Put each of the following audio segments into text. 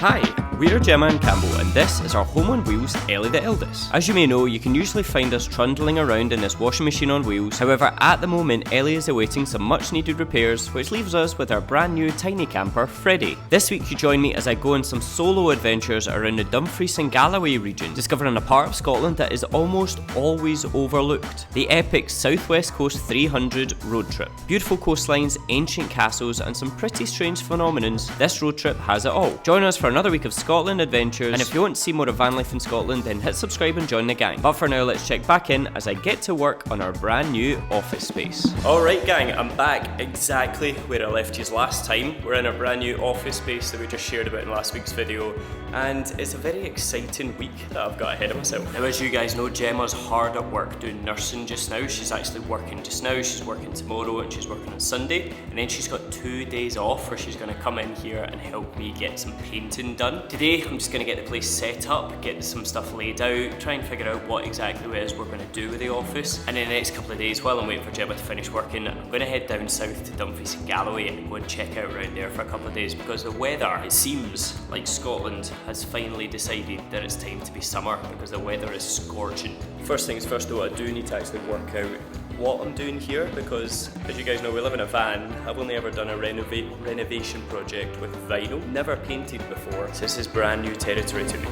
Hi, we're Gemma and Campbell, and this is our home on wheels, Ellie the Elddis. As you may know, you can usually find us trundling around in this washing machine on wheels. However, at the moment, Ellie is awaiting some much needed repairs, which leaves us with our brand new tiny camper, Freddie. This week you join me as I go on some solo adventures around the Dumfries and Galloway region, discovering a part of Scotland that is almost always overlooked. The epic South West Coast 300 road trip. Beautiful coastlines, ancient castles, and some pretty strange phenomenons. This road trip has it all. Join us for another week of Scotland adventures, and if you want to see more of van life in Scotland, then hit subscribe and join the gang. But for now, let's check back in as I get to work on our brand new office space. Alright gang, I'm back exactly where I left you last time. We're in our brand new office space that we just shared about in last week's video, and it's a very exciting week that I've got ahead of myself. Now, as you guys know, Gemma's hard at work doing nursing just now. She's actually working just now. She's working tomorrow and she's working on Sunday, and then she's got 2 days off where she's going to come in here and help me get some painting done. Today I'm just going to get the place set up, get some stuff laid out, try and figure out what exactly it is we're going to do with the office, and in the next couple of days while I'm waiting for Gemma to finish working, I'm going to head down south to Dumfries and Galloway and go and check out around there for a couple of days, because the weather, it seems like Scotland has finally decided that it's time to be summer because the weather is scorching. First things first though, I do need to actually work out what I'm doing here, because as you guys know, we live in a van. I've only ever done a renovation project with vinyl, never painted before, so this is brand new territory to me.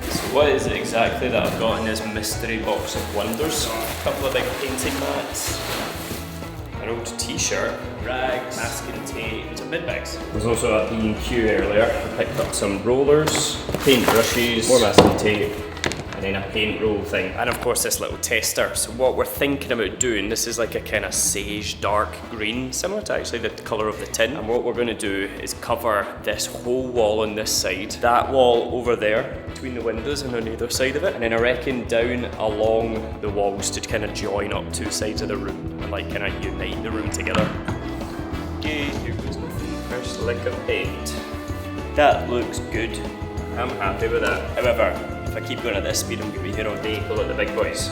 So what is it exactly that I've got in this mystery box of wonders? A couple of big painting mats, an old t-shirt, rags, masking tape, some bin bags. There's also a B&Q earlier. I picked up some rollers, paint brushes, more masking tape, and then a paint roll thing, and of course this little tester. So what we're thinking about doing, this is like a kind of sage dark green, similar to actually the colour of the tin, and what we're going to do is cover this whole wall on this side, that wall over there between the windows and on either side of it, and then I reckon down along the walls to kind of join up two sides of the room and like kind of unite the room together. Okay, here goes my first lick of paint. That looks good. I'm happy with that. However, if I keep going at this speed, I'm going to be here all day, pull out the big boys.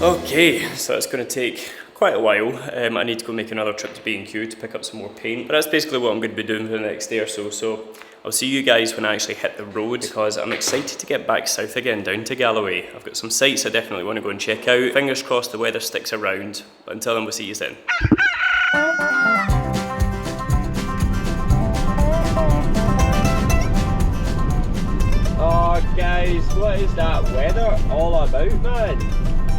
Okay, so it's going to take quite a while. I need to go make another trip to B&Q to pick up some more paint, but that's basically what I'm going to be doing for the next day or so. So I'll see you guys when I actually hit the road, because I'm excited to get back south again, down to Galloway. I've got some sites I definitely want to go and check out. Fingers crossed the weather sticks around, but until then we'll see you then. Oh guys, what is that weather all about, man?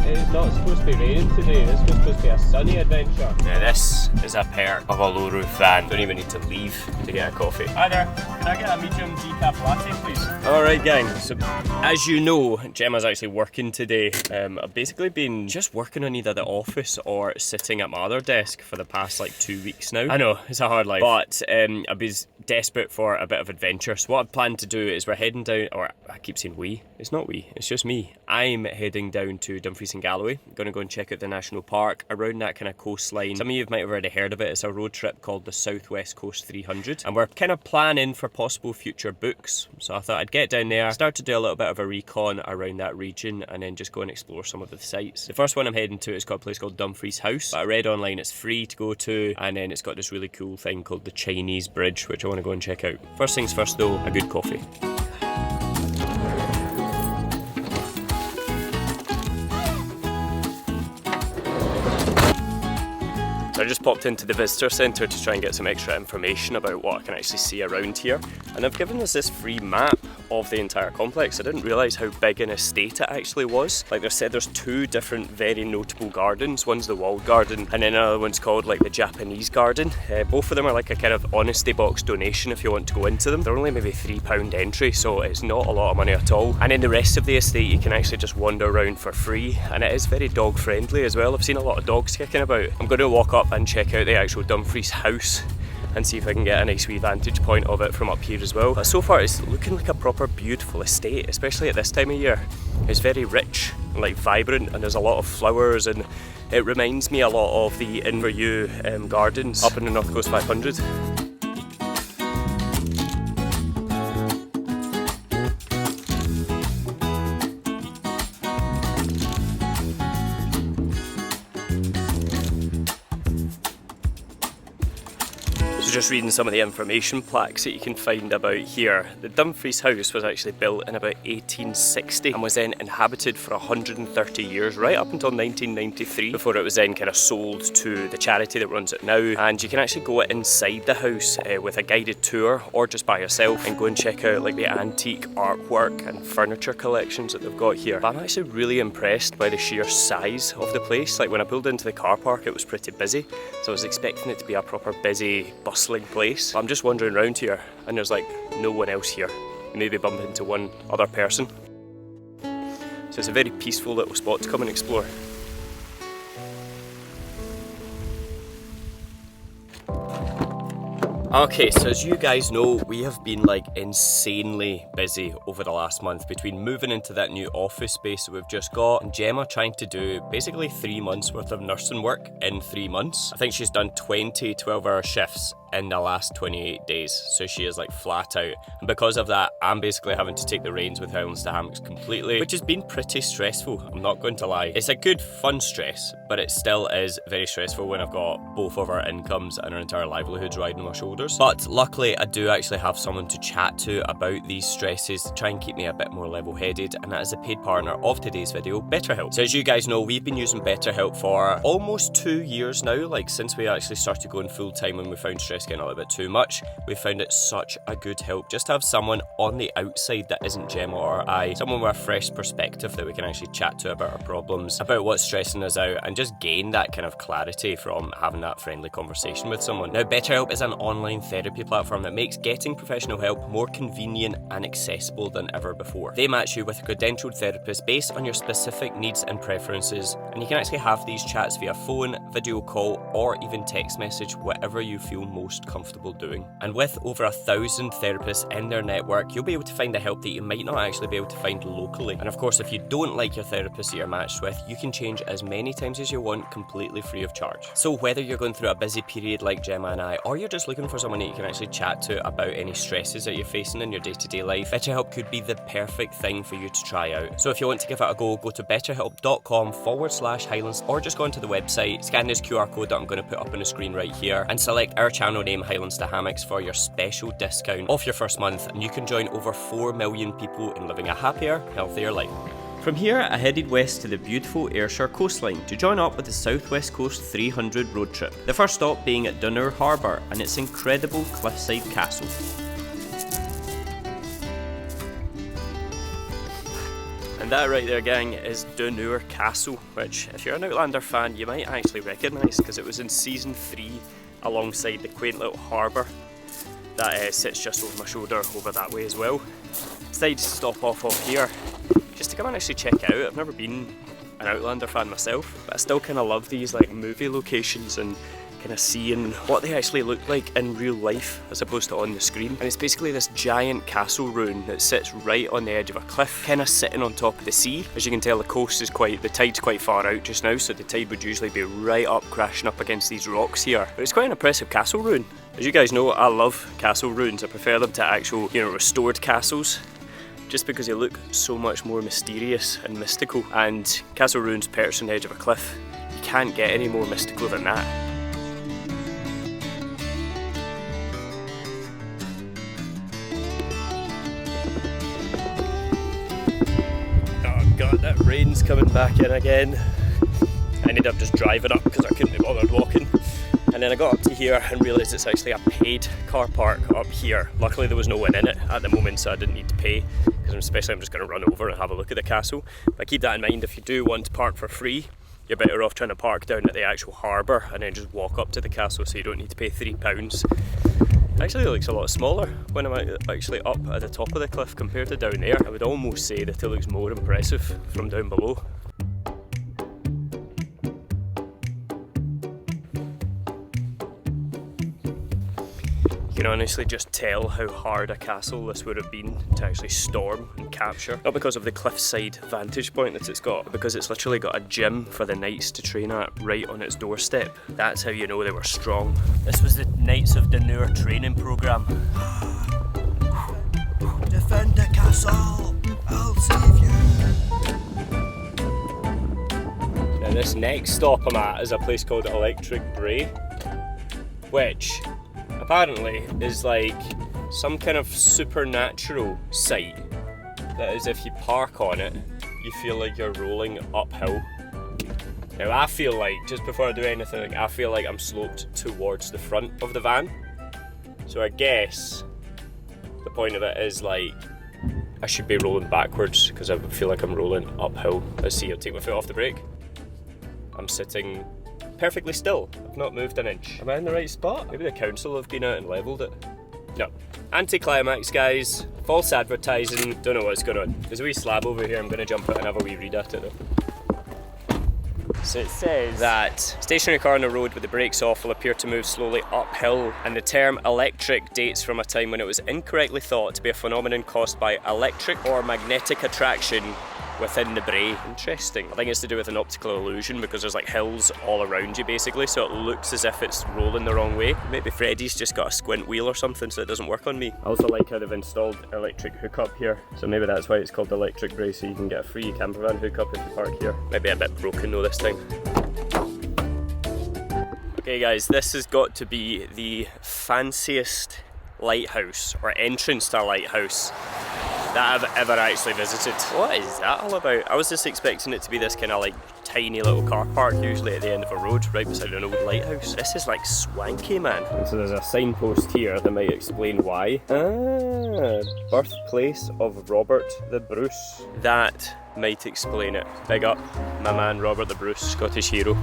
It's not supposed to be raining today, this was supposed to be a sunny adventure. Now this is a perk of a low roof van. Don't even need to leave to get a coffee. Hi there, can I get a medium decaf latte please? Alright gang, so as you know, Gemma's actually working today. I've basically been just working on either the office or sitting at my other desk for the past like 2 weeks now. I know, it's a hard life, but I've been desperate for a bit of adventure. So what I've planned to do is we're heading down, or I keep saying we, it's not we, it's just me. I'm heading down to Dumfries and Galloway. I'm going to go and check out the national park around that kind of coastline. Some of you might have already heard of it. It's a road trip called the South West Coast 300, and we're kind of planning for possible future books. So I thought I'd get down there, start to do a little bit of a recon around that region, and then just go and explore some of the sites. The first one I'm heading to is got a place called Dumfries House. I read online it's free to go to, and then it's got this really cool thing called the Chinese Bridge, which I want to go and check out. First things first though, a good coffee. So I just popped into the visitor centre to try and get some extra information about what I can actually see around here, and they've given us this free map of the entire complex. I didn't realise how big an estate it actually was. Like they said, there's 2 different very notable gardens. One's the walled garden, and then another one's called like the Japanese garden. Both of them are like a kind of honesty box donation if you want to go into them. They're only maybe £3 entry, so it's not a lot of money at all. And in the rest of the estate you can actually just wander around for free, and it is very dog friendly as well. I've seen a lot of dogs kicking about. I'm going to walk up and check out the actual Dumfries house and see if I can get a nice wee vantage point of it from up here as well. But so far it's looking like a proper beautiful estate, especially at this time of year. It's very rich and like vibrant, and there's a lot of flowers, and it reminds me a lot of the Inverview gardens up in the North Coast 500. So just reading some of the information plaques that you can find about here. The Dumfries house was actually built in about 1860 and was then inhabited for 130 years, right up until 1993, before it was then kind of sold to the charity that runs it now. And you can actually go inside the house with a guided tour, or just by yourself, and go and check out like the antique artwork and furniture collections that they've got here. But I'm actually really impressed by the sheer size of the place. Like when I pulled into the car park, it was pretty busy, so I was expecting it to be a proper busy, bustling place. But I'm just wandering around here and there's like no one else here. You maybe bump into one other person. So it's a very peaceful little spot to come and explore. Okay, so as you guys know, we have been like insanely busy over the last month between moving into that new office space that we've just got and Gemma trying to do basically 3 months worth of nursing work in 3 months. I think she's done 20 12-hour shifts in the last 28 days, so she is like flat out, and because of that I'm basically having to take the reins with Highlands to Hammocks completely, which has been pretty stressful, I'm not going to lie. It's a good fun stress, but it still is very stressful when I've got both of our incomes and our entire livelihoods riding on my shoulders. But luckily I do actually have someone to chat to about these stresses to try and keep me a bit more level-headed, and that is a paid partner of today's video, BetterHelp. So as you guys know, we've been using BetterHelp for almost 2 years now, like since we actually started going full-time and we found stress getting a little bit too much. We found it such a good help just to have someone on the outside that isn't Gemma or I, someone with a fresh perspective that we can actually chat to about our problems, about what's stressing us out, and just gain that kind of clarity from having that friendly conversation with someone. Now, BetterHelp is an online therapy platform that makes getting professional help more convenient and accessible than ever before. They match you with a credentialed therapist based on your specific needs and preferences, and you can actually have these chats via phone, video call, or even text message, whatever you feel most comfortable doing. And with over 1,000 therapists in their network, you'll be able to find the help that you might not actually be able to find locally. And of course, if you don't like your therapist that you're matched with, you can change as many times as you want completely free of charge. So whether you're going through a busy period like Gemma and I, or you're just looking for someone that you can actually chat to about any stresses that you're facing in your day-to-day life, BetterHelp could be the perfect thing for you to try out. So if you want to give it a go to betterhelp.com/Highlands, or just go onto the website, scan this QR code that I'm going to put up on the screen right here, and select our channel name Highlands to Hammocks for your special discount off your first month, and you can join over 4 million people in living a happier, healthier life. From here, I headed west to the beautiful Ayrshire coastline to join up with the South West Coast 300 road trip. The first stop being at Dunnure Harbour and its incredible cliffside castle. And that right there, gang, is Dunnure Castle, which if you're an Outlander fan you might actually recognise, because it was in season 3 alongside the quaint little harbour that sits just over my shoulder over that way as well. Decided to stop off here just to come and actually check it out. I've never been an Outlander fan myself, but I still kind of love these like movie locations and kind of seeing what they actually look like in real life as opposed to on the screen. And it's basically this giant castle ruin that sits right on the edge of a cliff, kind of sitting on top of the sea. As you can tell, the tide's quite far out just now, so the tide would usually be right up, crashing up against these rocks here. But it's quite an impressive castle ruin. As you guys know, I love castle ruins. I prefer them to actual, restored castles, just because they look so much more mysterious and mystical. And castle ruins perched on the edge of a cliff, you can't get any more mystical than that. Oh god, that rain's coming back in again. I ended up just driving up because I couldn't be bothered walking. And then I got up to here and realised it's actually a paid car park up here. Luckily there was no one in it at the moment, so I didn't need to pay, because especially I'm just going to run over and have a look at the castle. But keep that in mind, if you do want to park for free, you're better off trying to park down at the actual harbour and then just walk up to the castle, so you don't need to pay £3. Actually it looks a lot smaller when I'm actually up at the top of the cliff compared to down there. I would almost say that it looks more impressive from down below. You can honestly just tell how hard a castle this would have been to actually storm and capture. Not because of the cliffside vantage point that it's got, but because it's literally got a gym for the knights to train at right on its doorstep. That's how you know they were strong. This was the Knights of Dunnure training programme. Defend the castle! I'll save you! Now this next stop I'm at is a place called Electric Brae, which apparently is like some kind of supernatural site that is if you park on it, you feel like you're rolling uphill. Now I feel like, just before I do anything, like, I feel like I'm sloped towards the front of the van. So I guess the point of it is like, I should be rolling backwards because I feel like I'm rolling uphill. Let's see, I'll take my foot off the brake. I'm sitting perfectly still. I've not moved an inch. Am I in the right spot? Maybe the council have been out and levelled it. No. Anticlimax, guys. False advertising. Don't know what's going on. There's a wee slab over here. I'm going to jump out and have a wee read at it though. So it says that stationary car on the road with the brakes off will appear to move slowly uphill, and the term electric dates from a time when it was incorrectly thought to be a phenomenon caused by electric or magnetic attraction within the Brae. Interesting. I think it's to do with an optical illusion because there's like hills all around you basically, so it looks as if it's rolling the wrong way. Maybe Freddy's just got a squint wheel or something so it doesn't work on me. I also like how they've installed electric hookup here, so maybe that's why it's called Electric Brae, so you can get a free camper van hookup if you park here. Maybe a bit broken though this time. Okay guys, this has got to be the fanciest lighthouse or entrance to a lighthouse that I've ever actually visited. What is that all about? I was just expecting it to be this kind of like tiny little car park, usually at the end of a road, right beside an old lighthouse. This is like swanky, man. And so there's a signpost here that might explain why. Ah, birthplace of Robert the Bruce. That might explain it. Big up, my man Robert the Bruce, Scottish hero.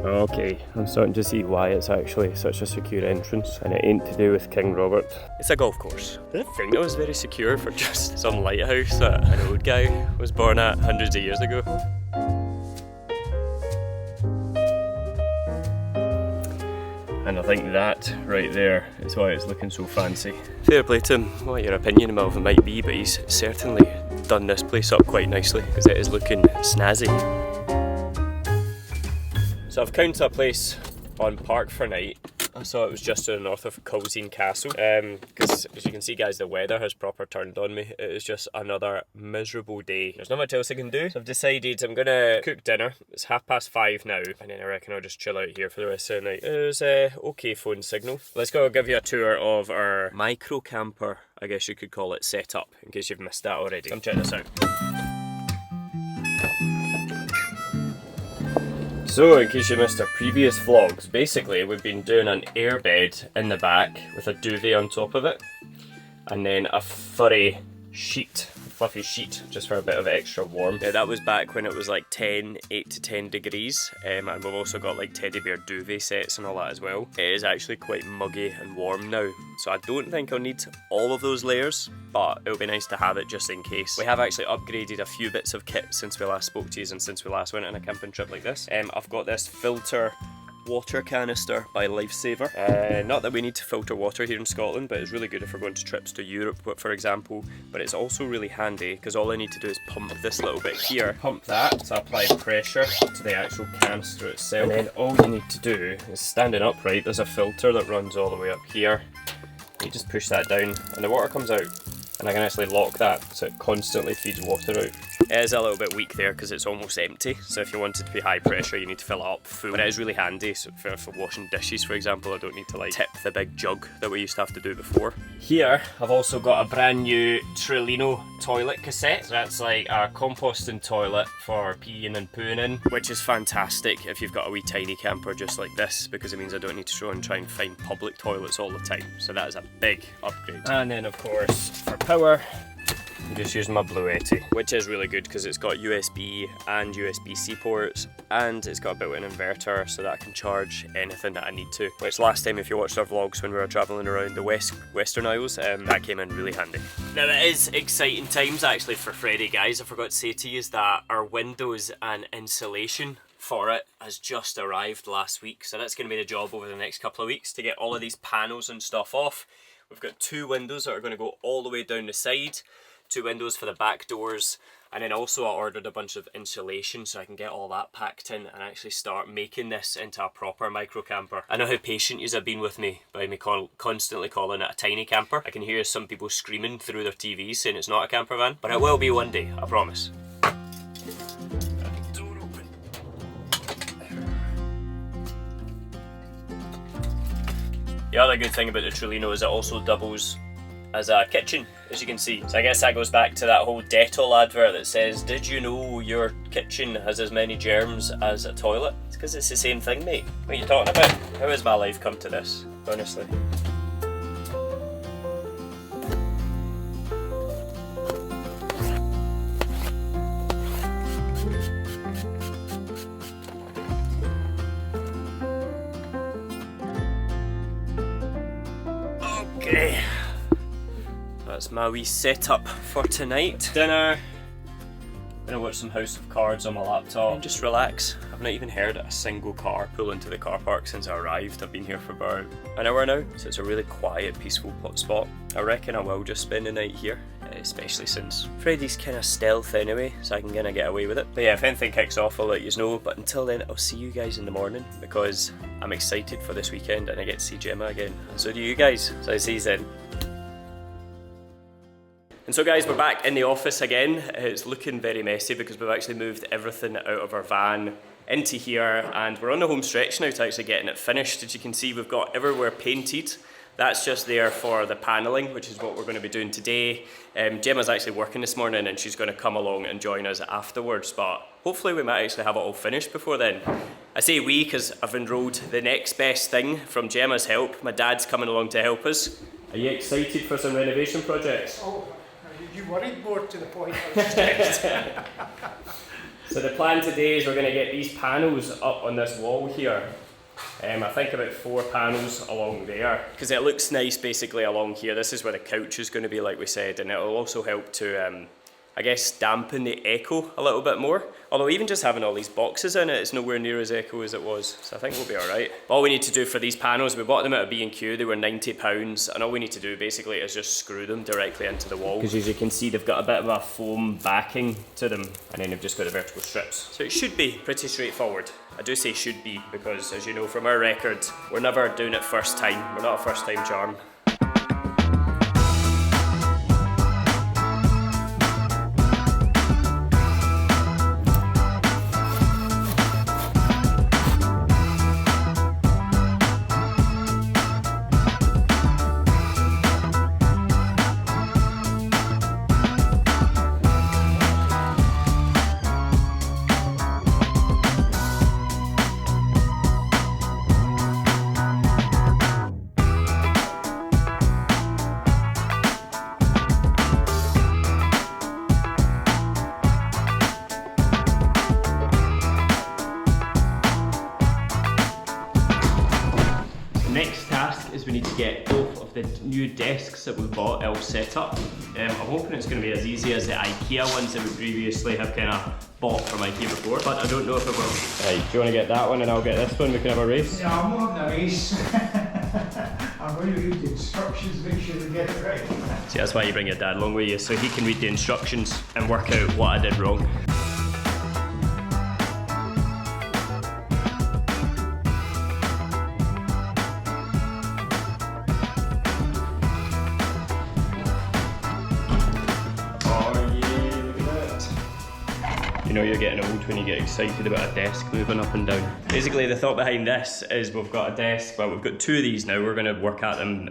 Okay, I'm starting to see why it's actually such a secure entrance, and it ain't to do with King Robert. It's a golf course. I didn't think it was very secure for just some lighthouse that an old guy was born at hundreds of years ago. And I think that right there is why it's looking so fancy. Fair play to him, what your opinion of it might be, but he's certainly done this place up quite nicely because it is looking snazzy. So I've come to a place on Park for night. I saw it was just to the north of Dunnure Castle. Because as you can see guys, the weather has proper turned on me. It is just another miserable day. There's not much else I can do. So I've decided I'm gonna cook dinner. It's 5:30 now. And then I reckon I'll just chill out here for the rest of the night. There's a okay phone signal. Let's go, I'll give you a tour of our micro camper, I guess you could call it, set up, in case you've missed that already. Come check this out. So, in case you missed our previous vlogs, basically we've been doing an airbed in the back with a duvet on top of it, and then a furry sheet, fluffy sheet, just for a bit of extra warmth. Yeah, that was back when it was like 8 to 10 degrees, and we've also got like teddy bear duvet sets and all that as well. It is actually quite muggy and warm now, so I don't think I'll need all of those layers, but it'll be nice to have it just in case. We have actually upgraded a few bits of kit since we last spoke to you and since we last went on a camping trip like this. I've got this filter water canister by Lifesaver. Not that we need to filter water here in Scotland, but it's really good if we're going to trips to Europe, for example. But it's also really handy because all I need to do is pump this little bit here, pump that to apply pressure to the actual canister itself. And then all you need to do is, standing upright, there's a filter that runs all the way up here. You just push that down and the water comes out. And I can actually lock that so it constantly feeds water out. It is a little bit weak there because it's almost empty, so if you want it to be high pressure you need to fill it up full. But it is really handy, so for washing dishes for example, I don't need to like tip the big jug that we used to have to do before. Here I've also got a brand new Trillino toilet cassette. So that's like a composting toilet for peeing and pooing in, which is fantastic if you've got a wee tiny camper just like this, because it means I don't need to go and try and find public toilets all the time. So that is a big upgrade. And then of course for power, I'm just using my Bluetti, which is really good because it's got USB and USB-C ports, and it's got a built-in inverter so that I can charge anything that I need to. Which last time, if you watched our vlogs when we were travelling around the Western Isles, that came in really handy. Now it is exciting times actually for Freddie, guys. I forgot to say to you is that our windows and insulation for it has just arrived last week, so that's going to be the job over the next couple of weeks to get all of these panels and stuff off. We've got 2 windows that are going to go all the way down the side, 2 windows for the back doors, and then also I ordered a bunch of insulation so I can get all that packed in and actually start making this into a proper micro camper. I know how patient you have been with me by me constantly calling it a tiny camper. I can hear some people screaming through their TVs saying it's not a camper van, but it will be one day, I promise. The other good thing about the Trulino is it also doubles as a kitchen, as you can see. So I guess that goes back to that whole Dettol advert that says, did you know your kitchen has as many germs as a toilet? It's because it's the same thing, mate. What are you talking about? How has my life come to this, honestly? Okay. That's my wee setup for tonight. Dinner. I'm gonna watch some House of Cards on my laptop and just relax. I've not even heard a single car pull into the car park since I arrived. I've been here for about an hour now, so it's a really quiet, peaceful spot. I reckon I will just spend the night here, especially since Freddy's kind of stealth anyway, so I can kind of get away with it. But yeah, if anything kicks off, I'll let you know. But until then, I'll see you guys in the morning because I'm excited for this weekend and I get to see Gemma again. And so do you guys. So I'll see you then. And so guys, we're back in the office again. It's looking very messy because we've actually moved everything out of our van into here and we're on the home stretch now to actually getting it finished. As you can see, we've got everywhere painted. That's just there for the panelling, which is what we're going to be doing today. Gemma's actually working this morning and she's going to come along and join us afterwards, but hopefully we might actually have it all finished before then. I say we because I've enrolled the next best thing from Gemma's help. My dad's coming along to help us. Are you excited for some renovation projects? Oh, you worried more to the point I was stressed. So the plan today is we're going to get these panels up on this wall here. I think about 4 panels along there because it looks nice basically along here. This is where the couch is going to be, like we said, and it will also help to I guess dampen the echo a little bit more. Although even just having all these boxes in it, it's nowhere near as echo as it was, so I think we'll be alright. All we need to do for these panels, we bought them out of B&Q, they were £90, and all we need to do basically is just screw them directly into the wall. Because as you can see, they've got a bit of a foam backing to them, and then they've just got the vertical strips. So it should be pretty straightforward. I do say should be, because as you know from our record, we're never doing it first time. We're not a first time charm. We need to get both of the new desks that we bought all set up. I'm hoping it's going to be as easy as the IKEA ones that we previously have kind of bought from IKEA before, but I don't know if it will. Right, do you want to get that one and I'll get this one? We can have a race? Yeah, I'm not having a race. I'm going to read the instructions, make sure we get it right. See, that's why you bring your dad along with you, so he can read the instructions and work out what I did wrong. You know you're getting old when you get excited about a desk moving up and down. Basically the thought behind this is we've got a desk, well we've got 2 of these now, we're going to work at them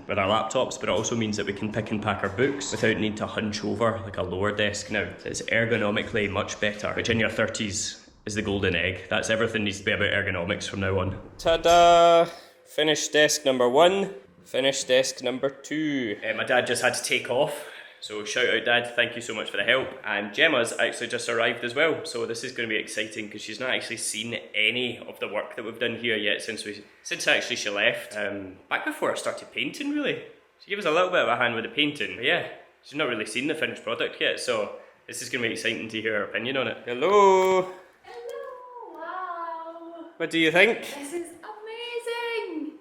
with our laptops, but it also means that we can pick and pack our books without need to hunch over like a lower desk now. So it's ergonomically much better, which in your 30s is the golden egg. That's everything needs to be about ergonomics from now on. Ta-da! Finished desk number 1, finished desk number 2. My dad just had to take off. So shout out Dad, thank you so much for the help. And Gemma's actually just arrived as well, so this is going to be exciting because she's not actually seen any of the work that we've done here yet since actually she left. Back before I started painting really. She gave us a little bit of a hand with the painting, but yeah, she's not really seen the finished product yet, so this is going to be exciting to hear her opinion on it. Hello! Hello! Wow! What do you think? This is amazing!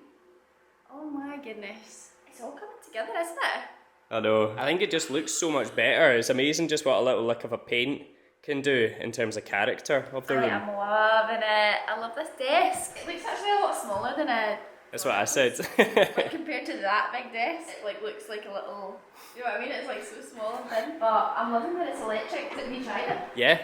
Oh my goodness. It's all coming together, isn't it? I know. I think it just looks so much better. It's amazing just what a little lick of a paint can do in terms of character of the room. I am loving it. I love this desk. It looks actually a lot smaller than a... That's what I said. Like compared to that big desk, it like looks like a little... You know what I mean? It's like so small and thin. But I'm loving that it's electric. Have you tried it? Yeah.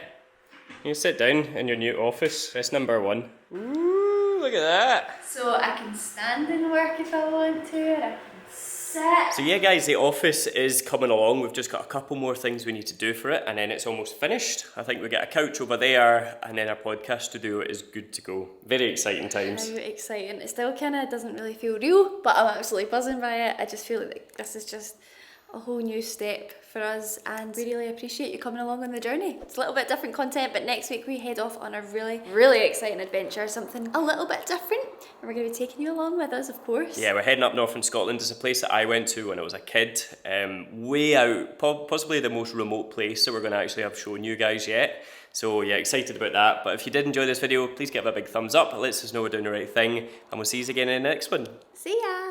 You sit down in your new office. That's number 1. Ooh, look at that. So I can stand and work if I want to, and I can sit. So yeah guys, the office is coming along. We've just got a couple more things we need to do for it and then it's almost finished. I think we get a couch over there and then our podcast studio is good to go. Very exciting times. How exciting. It still kind of doesn't really feel real, but I'm absolutely buzzing by it. I just feel like this is just a whole new step for us, and we really appreciate you coming along on the journey. It's a little bit different content, but next week we head off on a really, really exciting adventure, something a little bit different, and we're going to be taking you along with us, of course. Yeah, we're heading up north in Scotland. It's a place that I went to when I was a kid, way out, possibly the most remote place that we're going to actually have shown you guys yet. So yeah, excited about that. But if you did enjoy this video, please give it a big thumbs up. It lets us know we're doing the right thing, and we'll see you again in the next one. See ya!